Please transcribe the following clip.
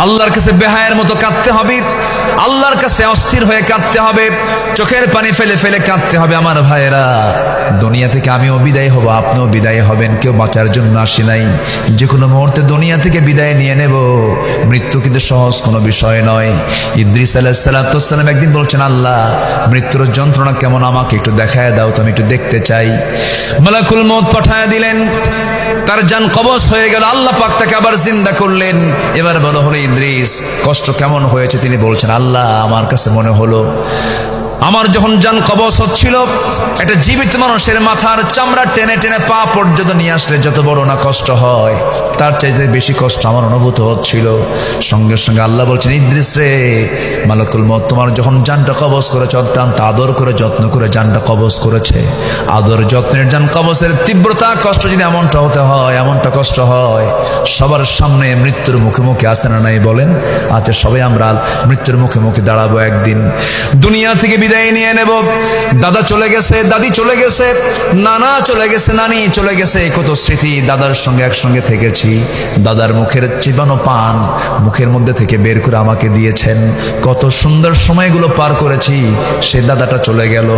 আল্লাহর কাছে বেহায়ের মতো কাঁদতে হবে, আল্লাহর কাছে অস্থির হয়ে কাঁদতে হবে, চোখের পানি ফেলে ফেলে কাঁদতে হবে। আমার ভাইয়েরা, দুনিয়া থেকে আমিও বিদায় হব, আপনিও বিদায় হবেন, কেউ বাঁচার জন্য আসি নাই। যে কোনো মুহূর্তে দুনিয়া থেকে বিদায় নিয়ে নেব। মৃত্যু কিন্তু সহজ কোনো বিষয় নয়। ইদ্রিস আলাইহিস সালাম একদিন বলছেন, আল্লাহ মৃত্যুর যন্ত্রণা কেমন আমাকে একটু দেখায় দাও তো, আমি একটু দেখতে চাই। মালাকুল মউত পাঠায় দিলেন, তার জান কবজ হয়ে গেল। আল্লাহ পাক তাকে আবার জিন্দা করলেন। এবার বলো হলো ইদ্রিস কষ্ট কেমন হয়েছে? তিনি বলছেন, আল্লাহ আমার কাছে মনে হলো আমার যখন জান কবজ হচ্ছিল, একটা জীবিত মানুষের মাথার চামড়া টেনে টেনে পা পর্যন্ত নিয়ে আসলে যত বড় না কষ্ট হয়, তার চাইতে বেশি কষ্ট আমার অনুভূত হচ্ছিল। সঙ্গে সঙ্গে আল্লাহ বলছেন, ইদ্রিস রে, মালাকুল মউত তোমার যখন জানটা কবজ করেছে, অত্যন্ত আদর করে যত্ন করে জানটা কবজ করেছে। আদর যত্নের জান কবজের তীব্রতা কষ্ট যদি এমনটা হতে হয়, এমনটা কষ্ট হয়, সবার সামনে মৃত্যুর মুখে মুখে আসে না নাই বলেন? আচ্ছা, সবাই আমরা মৃত্যুর মুখে মুখে দাঁড়াবো একদিন। দুনিয়া থেকে বিদায় নিয়ে নেব। দাদা চলে গেছে, দাদি চলে গেছে, নানা চলে গেছে, নানি চলে গেছে। কত স্মৃতি দাদার সঙ্গে একসঙ্গে থেকেছি। দাদার মুখের চিবানো পান মুখের মধ্যে থেকে বের করে আমাকে দিয়েছেন। কত সুন্দর সময়গুলো পার করেছি। সে দাদাটা চলে গেল।